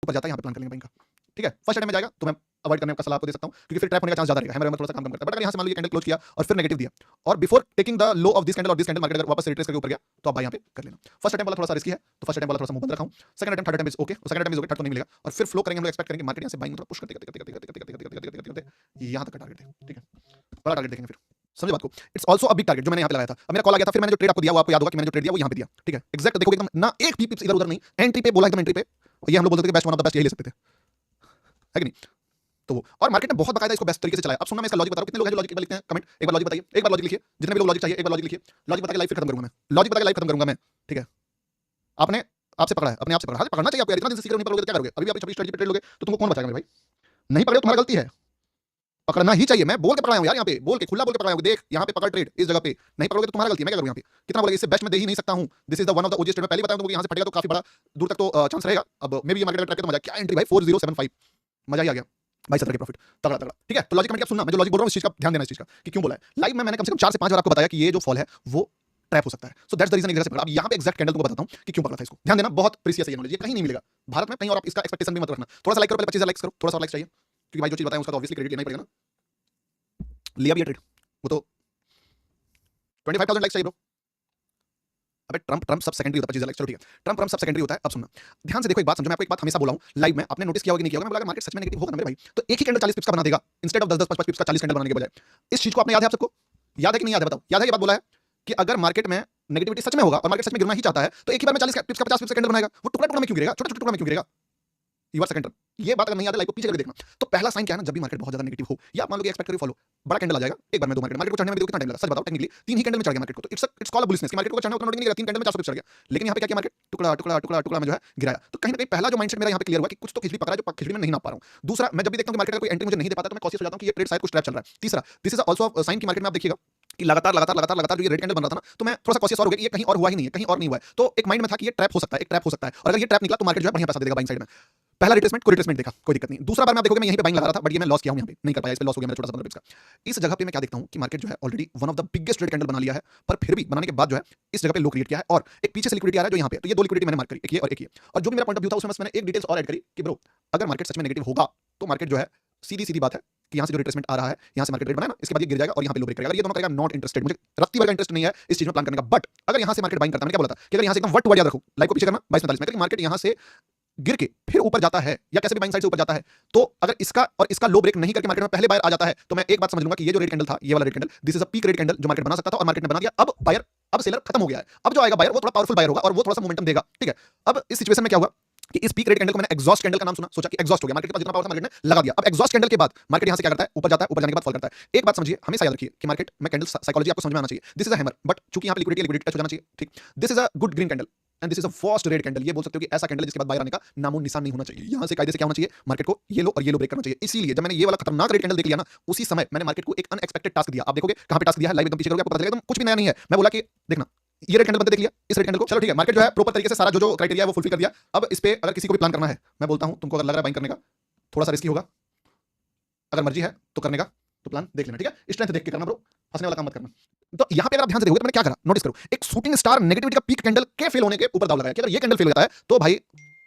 ऊपर जाता है यहाँ पे प्लान कर लेंगे बाइंग का, ठीक है। फर्स्ट अटेम्प्ट में जाएगा तो मैं अवॉइड करने का सलाह आपको दे सकता हूं, क्योंकि फिर ट्रैप होने का चांस ज्यादा रहेगा, हैमर थोड़ा सा काम करता है। बट अगर यहाँ से मान लो ये कैंडल क्लोज किया और फिर नेगेटिव दिया और before taking the low of this candle और दिस कैंडल मार्केट अगर वापस रिट्रेस करके ऊपर गया तो आप भाई यहाँ पे कर लेना। फर्स्ट अटेम्प्ट वाला थोड़ा सा रिस्की है, तो फर्स्ट अटेम्प्ट वाला थोड़ा सा मुंह बंद रखा हूं। Second attempt, third attempt is okay, second attempt is okay, third तो नहीं मिलेगा। और फिर फ्लो करेंगे, हम लोग एक्सपेक्ट करेंगे मार्केट यहाँ से बाइंग में थोड़ा पुश करते यहाँ तक का टारगेट है, ठीक है, बड़ा टारगेट देखेंगे फिर, समझे बात को। It's also a big target जो मैंने यहाँ पे लगाया था। अब मेरा कॉल आ गया था, फिर मैंने जो ट्रेड आपको दिया वो आपको याद होगा कि मैंने जो ट्रेड दिया वो यहाँ पे दिया, ठीक है। एक्जैक्ट देखोगे एकदम ना एक भी पिप्स इधर उधर नहीं, एंट्री पे बोला एकदम एंट्री पे, ये हम लोग बोलते थे best one of the best यही ले सकते थे, है कि नहीं। तो वो और मार्केट ने बहुत बकायदा इसको बेस्ट तरीके से चलाया। अब सुनना मैं इसका लॉजिक बता रहा हूं, कितने लोग हैं जो लॉजिक एक बार लिखते हैं कमेंट, एक बार लॉजिक बताइए, एक बार लॉजिक लिखिए, जितने भी लोग लॉजिक चाहिए एक बार लॉजिक लिखिए। लॉजिक बता के लाइव फिर खत्म करूंगा मैं, लॉजिक बता के लाइव खत्म करूंगा मैं, ठीक है। आपने आपसे पकड़ा है, अपने आप से पकड़ा है, पकड़ना चाहिए आपको यार, इतना दिन से सीख रहे हो, नहीं पकड़ोगे तो क्या करोगे। अभी आप 26 स्ट्रेटजी पे ट्रेड लोगे तो तुमको कौन बचाएगा मेरे भाई। नहीं पकड़े तुम्हारी गलती है, पकड़ना ही चाहिए। मैं बोल के पकड़ाया हूं यार, यहाँ पे बोल के खुला बोल के पकड़ाया हूं, देख यहाँ पे पकड़ ट्रेड इस जगह पे, नहीं पकड़ोगे तो तुम्हारी गलती है। मैं क्या करूं यहाँ पे, कितना बोलेगा, इससे बेस्ट मैं दे ही नहीं सकता हूं। This is the one of the easiest trade, मैं पहले बताया तुमको, यहाँ से फटेगा तो काफी बड़ा दूर तक तो चांस रहेगा। अब मे बी ये मार्केट ट्रैक तो मजा, क्या एंट्री भाई 4075, मजा ही आ गया भाई, 17 के प्रॉफिट, तगड़ा तगड़ा, ठीक है। तो लॉजिक कमेंट आप सुनना, मैं जो लॉजिक बोल रहा हूं इस चीज का ध्यान देना, इस चीज का कि क्यों बोला है। लाइव में मैंने कम से कम 4 से 5 बार आपको बताया कि ये जो फॉल है वो ट्रैप हो सकता है। सो दैट्स द रीजन इधर से पकड़ा। अब यहाँ पे एक्जैक्ट कैंडल तुमको बताता हूं कि क्यों पकड़ा था इसको, ध्यान देना, बहुत प्रीसियस है ये नॉलेज, ये कहीं नहीं मिलेगा भारत में कहीं, और आप इसका एक्सपेक्टेशन भी मत रखना। थोड़ा सा लाइक करो, पहले 25,000 लाइक्स करो, थोड़ा सा लाइक्स चाहिए, क्योंकि भाई जो चीज बताया उसका तो ऑब्वियसली क्रेडिट लेना ही पड़ेगा ना। लिया भी है ट्रेड, वो तो 25,000 लाइक्स चाहिए ब्रो। अबे ट्रम्प सब सेकेंडरी होता है, 25,000 लाइक्स, चलो ठीक है, ट्रम्प सब सेकेंडरी होता है। अब सुनना ध्यान से, देखो एक बात समझो, मैं आपको एक बात हमेशा बोला हूं लाइव में, आपने नोटिस किया होगा कि नहीं किया होगा, मैं बोला मार्केट सच में नेगेटिव होगा ना मेरे भाई, तो एक ही कैंडल 40 पिप्स का बना देगा इंस्टेड ऑफ 10-10 5 पिप्स का 40 कैंडल बनाने के बजाय। इस चीज को आपने याद है, आप सबको याद है कि नहीं याद है, बताओ। याद है ये बात बोला है कि अगर मार्केट में नेगेटिविटी सच में होगा और मार्केट सच में गिरना ही चाहता है तो एक ही बार में 40 पिप्स का 50 पिप्स का कैंडल बनाएगा। वो टुकड़ा टुकड़ा में क्यों गिरेगा, छोटे छोटे टुकड़ा में क्यों गिरेगा। यू आर सेकंड, ये बात अगर नहीं याद है लाइव को पीछे करके देखना। तो पहला साइन क्या है ना, जब भी मार्केट बहुत ज्यादा नेगेटिव हो, या आप मान लो कि एक्सपेक्ट करिए फॉलो बड़ा कैंडल आ जाएगा एक बार में, दो मार्केट को चढ़ने में देखो कितना टाइम लगा, सच बताओ टेक्निकली 3 ही कैंडल में चढ़ गया मार्केट को, तो इट्स कॉल्ड बुलिशनेस कि मार्केट को चढ़ना उतना नहीं लगा, 3 कैंडल में 400 चढ़ गया। लेकिन यहाँ पे क्या किया मार्केट, टुकड़ा टुकड़ा टुकड़ा टुकड़ा में जो है गिराया। तो कहीं ना कहीं पहला जो माइंडसेट मेरा यहाँ पे क्लियर हुआ कि कुछ तो खिचड़ी पकड़ा है जो खिचड़ी में नहीं ना पा रहा हूँ। दूसरा, मैं जब भी देखता हूँ कि मार्केट का कोई एंट्री मुझे नहीं दे पाता तो मैं कॉशियस हो जाता हूँ कि ये ट्रेड शायद कुछ ट्रैप चल रहा है। तीसरा, दिस इज आल्सो साइन कि मार्केट में आप देखिएगा कि लगातार लगातार लगातार लगातार जो ये रेड कैंडल बन रहा था ना, तो मैं थोड़ा सा कॉशियस और हो गया कि ये कहीं और हुआ ही नहीं है, कहीं और नहीं हुआ है। तो एक माइंड में था कि ये ट्रैप हो सकता है, एक ट्रैप हो सकता है, और अगर ये ट्रैप निकला तो मार्केट जो है बढ़िया पैसा देगा बाइंग साइड में। पहला रिट्रेसमेंट को रिट्रेसमेंट देखा, कोई दिक्कत नहीं। दूसरा बार मैं आप देखोगे मैं यहीं पे बाइंग लगा रहा था, बट ये मैं लॉस किया हूं, यहाँ पे नहीं कर पाया, इस पे लॉस हो गया मेरा छोटा सा 15 पिप्स का। इस जगह पे मैं क्या देखता हूं कि मार्केट जो है already one of the biggest red candle बना लिया है, पर फिर भी बनाने के बाद जो है इस जगह पे लो क्रिएट किया है और एक पीछे से लिक्विडिटी आ रहा है जो यहाँ पे, तो ये दो लिक्विडिटी मैंने मार्क करी, एक ये और एक ये। और जो भी मेरा पॉइंट ऑफ व्यू था उसमें मैंने एक डिटेल्स और ऐड करी कि ब्रो अगर मार्केट सच में नेगेटिव होगा तो मार्केट जो है सीधी सीधी बात है कि यहाँ से जो रिट्रेसमेंट आ रहा है, यहाँ से मार्केट रेट बनाया ना, इसके बाद ये गिर जाएगा और यहाँ पे लो ब्रेक करेगा। अगर ये दोनों करेगा, नॉट इंटरेस्टेड, मुझे रत्ती भर का इंटरेस्ट नहीं है इस चीज में प्लान करने का। बट अगर यहाँ से मार्केट बाइंग करता है, मैंने क्या बोला था कि अगर यहाँ से एकदम वर्ड टू वर्ड याद रखो, लाइव को पीछे करना 22:45 में, मार्केट यहाँ से गिर के फिर ऊपर जाता है या कैसे भी बाइंग साइड से ऊपर जाता है, तो अगर इसका और इसका लो ब्रेक नहीं करके मार्केट में पहले बायर आ जाता है, तो मैं एक बात समझ लूंगा कि ये जो रेड कैंडल था, ये वाला red candle, this is a peak red candle जो मार्केट बना सकता था और मार्केट ने बना दिया। अब बायर, अब सेलर खत्म हो गया है, अब जो आएगा बायर वो थोड़ा पावरफुल बायर होगा और वो थोड़ा सा मोमेंटम देगा, ठीक है। अब इस सिचुएशन में क्या हुआ कि इस पीक रेड कैंडल को मैंने एग्जॉस्ट कैंडल का नाम सुना, सोचा कि एग्जॉस्ट हो गया, मार्केट के पास जितना पावर था मार्केट ने लगा दिया। अब एग्जॉस्ट कैंडल के बाद मार्केट यहां से क्या करता है, ऊपर जाता है, ऊपर जाने के बाद फॉल करता है। एक बात समझिए, हमेशा याद रखिए कि मार्केट में कैंडल साइकोलॉजी आपको समझ में आना चाहिए। This is a hammer, but चूंकि यहां पे लिक्विडिटी टच हो जाना चाहिए, ठीक। This is a good green candle and this is a first red candle, ये बोल सकते हो कि ऐसा कैंडल जिसके बाद बाहर आने का नामो निशान नहीं होना चाहिए। यहां से कायदे से क्या होना चाहिए, मार्केट को ये लो और ये लो ब्रेक करना चाहिए। इसीलिए जब मैंने ये वाला खतरनाक रेड कैंडल देख लिया ना, उसी समय मैंने मार्केट को एक अनएक्सपेक्टेड टास्क दिया। आप देखोगे कहां पे टास्क दिया है, लाइव एकदम पीछे करोगे आपको पता चलेगा, कुछ भी नया नहीं है। मैं बोला कि देखना ये रेड कैंडल बनते देख लिया, इस रेड कैंडल को, चलो ठीक है, मार्केट जो है प्रॉपर तरीके से सारा जो क्राइटेरिया है वो फुलफिल कर दिया। अब इस पे अगर किसी को भी प्लान करना है, मैं बोलता हूं तुमको अगर लग रहा है बाइंग करने का थोड़ा सा रिस्की होगा, अगर मर्जी है तो करने का, तो प्लान देख लेना, ठीक है। स्ट्रेंथ देख के करना ब्रो, फंसने वाला काम मत करना। तो यहाँ पे अगर आप ध्यान से देखोगे तो मैंने क्या करा, नोटिस करो, एक शूटिंग स्टार नेगेटिविटी का पीक कैंडल के फेल होने के ऊपर दाव लगाया कि अगर ये कैंडल फेल हो जाता है तो भाई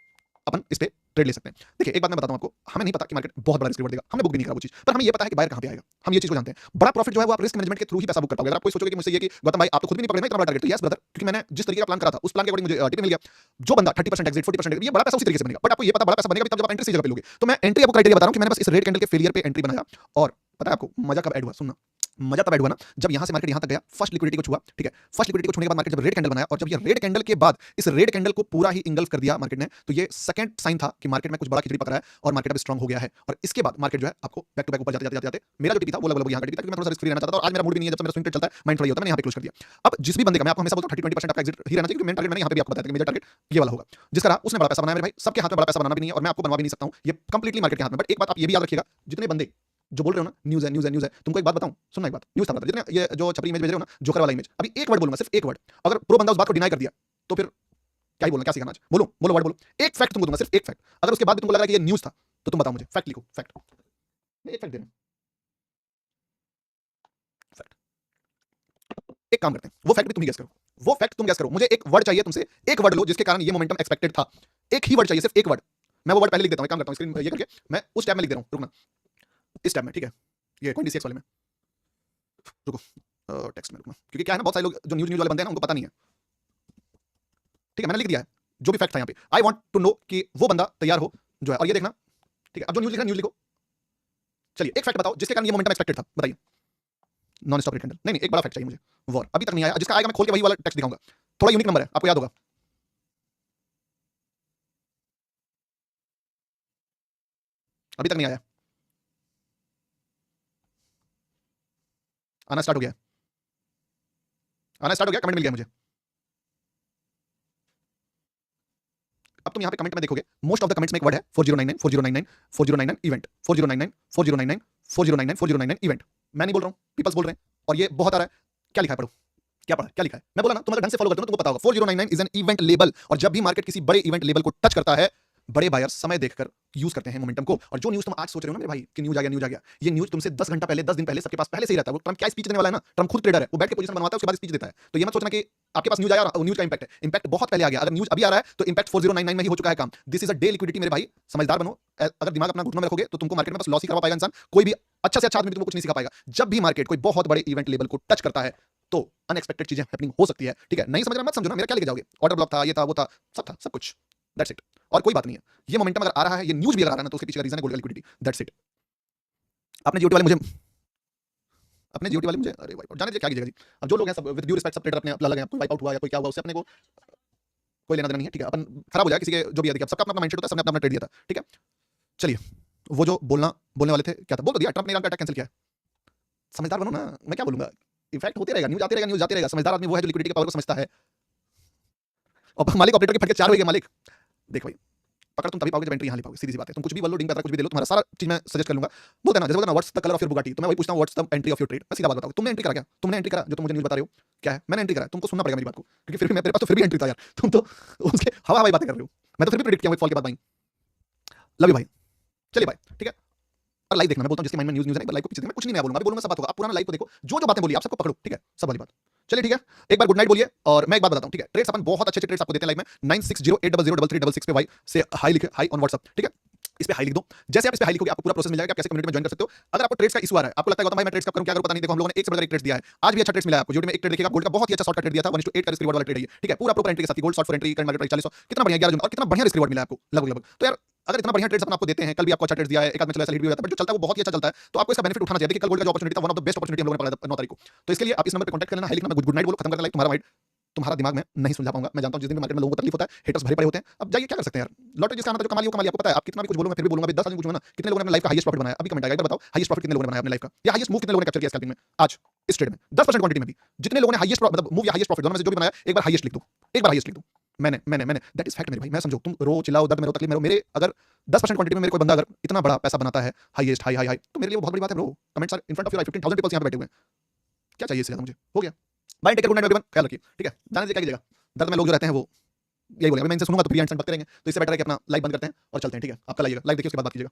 अपन इस पे ट्रेड ले सकते हैं। देखिए एक बात मैं बताता हूं आपको, हमें नहीं पता कि मार्केट बहुत बड़ा रिस्क रिवॉर्ड देगा, हमने बुक भी नहीं करा वो चीज, पर हमें ये पता है कि बायर कहां पे आएगा, हम ये चीज को जानते हैं। बड़ा प्रॉफिट जो है वो आप रिस्क मैनेजमेंट के थ्रू ही पैसा बुक कर पाओगे। अगर आप कोई सोचोगे कि मुझसे ये कि गौतम भाई आप तो खुद भी नहीं पकड़े ना इतना बड़ा टारगेट, तो यस ब्रदर, क्योंकि मैंने जिस तरीके का प्लान करा था उस प्लान के अकॉर्डिंग मुझे टिप मिल गया। जो बंदा 30% एग्जिट 40% एग्जिट, ये बड़ा पैसा उसी तरीके से बनेगा। बट आपको ये पता बड़ा पैसा बनेगा तब जब आप एंट्री सी जगह पे लोगे। तो मैं एंट्री आपको क्राइटेरिया बता रहा हूं कि मैंने बस इस रेड कैंडल के फेलियर पे एंट्री बनाया। और पता है आपको मजा कब ऐड हुआ, सुनना मजा तब ऐड हुआ ना जब यहां से मार्केट यहां तक गया, फर्स्ट लिक्विडिटी को छुआ, ठीक है। फर्स्ट लिक्विडिटी को छूने के बाद मार्केट जब रेड कैंडल बनाया और जब ये रेड कैंडल के बाद इस रेड कैंडल को पूरा ही इंगल्फ कर दिया मार्केट ने, तो ये सेकंड साइन था कि मार्केट में कुछ बड़ा खिचड़ी पकड़ा है और मार्केट अब स्ट्रांग हो गया है। और इसके बाद मार्केट जो है आपको बैक टू बैक ऊपर जाते जाते मेरा जो टिपी था वो लगभग यहां का टिपी था, क्योंकि मैं थोड़ा सा रिस्क फ्री रहना चाहता था और आज मेरा मूड भी नहीं है, जब मेरा स्विंग ट्रेड चलता है माइंड थोड़ा ये होता है, मैंने यहां पे क्लोज कर दिया। अब जिस भी बंदे का मैं आपको हमेशा बोलता हूं 30-20% आपका एग्जिट ही रहना चाहिए, क्योंकि मेन टारगेट मैंने यहां पे भी आपको बताया था कि मेरा टारगेट ये वाला होगा, जिसका रहा उसने बड़ा पैसा बनाया मेरे भाई। सबके हाथ में बड़ा पैसा बनाना भी नहीं है और मैं आपको बनवा भी नहीं सकता हूं, ये कंप्लीटली मार्केट के हाथ में। बट एक बात आप ये भी याद रखिएगा, जितने बंदे जो बोल रहे हो ना न्यूज़ है न्यूज़ है न्यूज़ है, तुमको एक बात बताऊं, सुनना एक बात, न्यूज़ था जितने ये जो छपरी इमेज भेज रहे हो ना, जोकर वाला इमेज, अभी एक वर्ड बोलूंगा, सिर्फ एक वर्ड, अगर प्रो बंदा उस बात को डिनाई कर दिया तो फिर क्या ही बोलना, क्या सिखाना आज, बोलो बोलो वर्ड बोलो, एक फैक्ट तुमको दूंगा, सिर्फ एक फैक्ट। अगर उसके बाद भी तुमको लग रहा है कि ये न्यूज़ था तो तुम बताओ मुझे, फैक्ट लिखो, फैक्ट, एक फैक्ट देना, फैक्ट। एक काम करते हैं, वो फैक्ट भी तुम ही गेस करो, वो फैक्ट तुम गेस करो। मुझे एक वर्ड चाहिए तुमसे, एक वर्ड लो जिसके कारण ये मोमेंटम एक्सपेक्टेड था, एक ही वर्ड चाहिए, सिर्फ एक वर्ड। मैं वो वर्ड पहले लिख देता हूँ, एक काम करता हूँ, स्क्रीन ये करके मैं उस टैब में लिख दे रहा हूँ, रुकना, इस टैब में, ठीक है, ये कॉइन DCX वाले में, रुको, टेक्स्ट में रुकना, क्योंकि क्या है ना, बहुत सारे लोग जो न्यूज़ वाले बंदे हैं ना, उनको पता नहीं है, ठीक है, मैंने लिख दिया है जो भी फैक्ट था यहाँ पे, आई वांट टू नो कि वो बंदा तैयार हो जो है, और ये देखना, ठीक है, अब जो न्यूज़ लिखना न्यूज़ लिखो, चलिए एक फैक्ट बताओ जिसके कारण ये मोमेंटम एक्सपेक्टेड था, बताइए, नॉन स्टॉप रेट कैंडल, नहीं एक बड़ा फैक्ट चाहिए मुझे, वॉर अभी तक नहीं आया, जिसका आएगा मैं खोल के वही वाला टेक्स्ट दिखाऊंगा, थोड़ा यूनिक नंबर है, आपको याद होगा, अभी तक नहीं आया, आना स्टार्ट हो गया, आना स्टार्ट हो गया, कमेंट मिल गया मुझे, अब तुम यहाँ पे कमेंट में देखोगे, मोस्ट ऑफ द कमेंट्स में एक वर्ड है 4099 4099 4099 इवेंट 4099 4099 4099 4099 इवेंट, मैं नहीं बोल रहा हूँ, पीपल्स बोल रहे हैं, और ये बहुत आ रहा है, क्या लिखा है पढ़ो, क्या पढ़ा, क्या लिखा है, मैं बोला ना, तुम अगर ढंग से फॉलो करते हो ना तुमको पता होगा, 4099 इज एन इवेंट लेबल, और जब भी मार्केट किसी बड़े इवेंट लेबल को टच करता है, बड़े बायर्स समय देखकर यूज करते हैं मोमेंटम को, और जो न्यूज तुम आज सोच रहे हो ना मेरे भाई कि न्यूज आ गया, ये न्यूज तुमसे 10 घंटा पहले 10 दिन पहले सबके पास पहले से ही रहता है, वो ट्रम्प क्या स्पीच देने वाला है ना, ट्रम्प खुद ट्रेडर है, वो बैठ के पोजीशन बनवाता है, उसके बाद स्पीच देता है, तो ये मत सोचना कि आपके पास न्यूज आया और न्यूज का इंपैक्ट है, इंपैक्ट बहुत पहले आ गया, अगर न्यूज अभी आ रहा है तो इंपैक्ट 4099 में ही हो चुका है काम, this is a day liquidity मेरे भाई, समझदार बनो, अगर दिमाग अपना घुटने में रखोगे तो तुमको मार्केट में बस लॉस ही करवा पाएगा इंसान, कोई भी अच्छा से अच्छा आदमी तुमको कुछ नहीं सिखा पाएगा, जब भी मार्केट कोई बहुत बड़े इवेंट लेवल को टच करता है तो अनएक्सपेक्टेड चीजें हैपनिंग हो सकती है, ठीक है, नहीं समझ रहा मत समझो ना, मेरा क्या लेके जाओगे, ऑर्डर ब्लॉक था, ये था, वो था, सब कुछ, दैट्स इट, और कोई बात नहीं है, ये मोमेंटम अगर आ रहा है, ये न्यूज भी अगर आ रहा है ना, तो उसके पीछे का रीजन है गोल्ड का लिक्विडिटी, दैट्स इट, अपने जीओटी वाले मुझे, अरे वाइप आउट जाने दीजिए, क्या कीजिएगा जी, अब जो लोग हैं सब विद ड्यू रिस्पेक्ट सब ट्रेडर अपने अलग हैं, कोई वाइप आउट हुआ या कोई क्या हुआ उससे अपने को कोई लेना देना नहीं है, ठीक है, अपन खराब हो जाए किसी के जो भी है, देखिए सबका अपना माइंडसेट होता है, सबने अपना ट्रेड दिया था, ठीक है, चलिए, वो जो बोलने वाले थे क्या था, बोल तो दिया, ट्रम्प ने ईरान का अटैक कैंसिल किया है, समझदार बनो ना, मैं क्या बोलूंगा, इफेक्ट होते रहेगा, न्यूज जाते रहेगा, समझदार आदमी वो है जो लिक्विडिटी के पावर को समझता है, और मालिक ऑपरेटर के फटके 4 हो गए, मालिक देख भाई, पकड़ तुम तभी पाओगे जब एंट्री यहाँ ले पाओगे, सीधी सी बात है, तुम कुछ भी बोल लो, डिंग करता कुछ भी दे लो, तुम्हारा सारा चीज मैं सजेस्ट कर लूंगा, बोलते हैं ना, जैसे बोलते हैं ना what's the colour of your Bugatti, तो मैं वही पूछता हूं what's the entry of your trade, मैं सीधा बात बताऊं, तुमने एंट्री करा क्या, तुमने एंट्री करा जो तुम मुझे न्यूज बता रहे हो, क्या है, मैंने एंट्री करा, तुमको सुनना पड़ेगा मेरी बात को, क्योंकि फिर भी मैं तेरे पास तो फिर भी एंट्री था यार, तुम तो उसके हवा हवाई बातें कर रहे हो, मैं तो फिर भी प्रेडिक्ट किया हूं एक फॉल के बाद भाई, लव यू भाई, चलिए भाई, ठीक है, और लाइव देखना, मैं बोलता हूं जिसके माइंड में न्यूज है, लाइव को पीछे मैं कुछ नहीं मैं बोलूंगा, अभी बोलूंगा सब बात होगा, आप पुराना लाइव को देखो, जो बातें बोली आप सबको पकड़ो, ठीक है, सब वाली बात, चलिए ठीक है, एक बार गुड नाइट बोलिए, और मैं एक बात बताता हूं, ठीक है, ट्रेड्स अपन बहुत अच्छे ट्रेड्स आपको देते हैं लाइव में, 9608003366 पे भाई से हाई लिखे, हाई ऑन व्हाट्सएप, ठीक है, इस पे हाई लिख दो, जैसे आप इस पे हाई लिखोगे आपको पूरा प्रोसेस मिल जाएगा, आप कैसे कम्युनिटी में ज्वाइन कर सकते हो, अगर आपको ट्रेड्स का इशू आ रहा है, आपको लगता है गौतम भाई मैं ट्रेड्स कब करूं, क्या करूं पता नहीं, देखो हम लोगों ने एक से बढ़कर एक ट्रेड्स दिया है, आज भी अच्छा ट्रेड्स मिला है आपको, यूट्यूब में एक ट्रेड देखिएगा, गोल्ड का बहुत ही अच्छा शॉर्ट ट्रेड दिया था, 1:8 का रिस्क रिवॉर्ड वाला ट्रेड है, ठीक है, पूरा प्रॉपर एंट्री के साथ, gold short for entry, current market price 40 कितना बढ़िया 11 जून, और कितना बढ़िया रिस्क रिवॉर्ड मिला आपको लगभग, तो यार अगर इतना बढ़िया ट्रेड्स अपन आपको देते हैं, कल भी आपको अच्छा ट्रेड दिया है, एक आध में चला ऐसा लीड भी होता है, बट जो चलता है वो बहुत ही अच्छा चलता है, तो आपको इसका बेनिफिट उठाना चाहिए, देखिए कल गोल्ड का जो अपॉर्चुनिटी था, one of the best opportunity हम लोगों ने पकड़ा था 9 तारीख को, तो इसके लिए आप इस नंबर पे कांटेक्ट कर लेना, हाई लिखना, मैं गुड नाइट बोलो, खत्म करना लाइव, तुम्हारा माइंड तुम्हारा दिमाग में नहीं सुलझा पाऊंगा, मैं जानता हूं जिस दिन मार्केट में लोगों को तकलीफ होता है, हेटर्स भरे पड़े होते हैं, अब जाइए क्या कर सकते हैं यार, लॉटरी जिसका आना था जो कमा लिया आपको पता है, आप कितना भी कुछ बोलो मैं फिर भी बोलूंगा, 10 आदमी पूछूंगा ना कितने लोगों ने अपने लाइफ का हाईएस्ट प्रॉफिट बनाया, अभी कमेंट आएगा, एक बार बताओ हाईएस्ट प्रॉफिट कितने लोगों ने बनाया अपने लाइफ का, या हाईएस्ट मूव कितने लोगों ने कैप्चर किया स्कैल्पिंग में आज इस ट्रेड में 10% क्वांटिटी में भी, जितने लोगों ने हाईएस्ट मतलब मूव या हाईएस्ट प्रॉफिट दोनों में से जो भी बनाया, एक बार हाईएस्ट लिख दो, एक बार हाईएस्ट लिख दो, मैंने दैट इज फैक्ट मेरे भाई, मैं समझो तुम रो चिल्लाओ दर्द में रो तकलीफ में रो, मेरे अगर 10% क्वांटिटी में मेरे कोई बंदा अगर इतना बड़ा पैसा बनाता है हाईएस्ट हाई हाई हाई, तो मेरे लिए वो बहुत बड़ी बात है bro, comments are in front of your 15000 peoples यहां पे बैठे हुए हैं, क्या चाहिए इससे ज्यादा मुझे, हो गया, bye take care, good night everyone, ख्याल रखिए, ठीक है, जाने दीजिए क्या कीजिएगा, दर्द में लोग जो रहते हैं वो यही बोलेंगे, मैं इनसे सुनूंगा तो प्री एंड बात करेंगे, तो इससे बेटर है कि अपना लाइव बंद करते हैं और चलते हैं, ठीक है, आप कल आइएगा, लाइव देखिए उसके बाद बात कीजिएगा।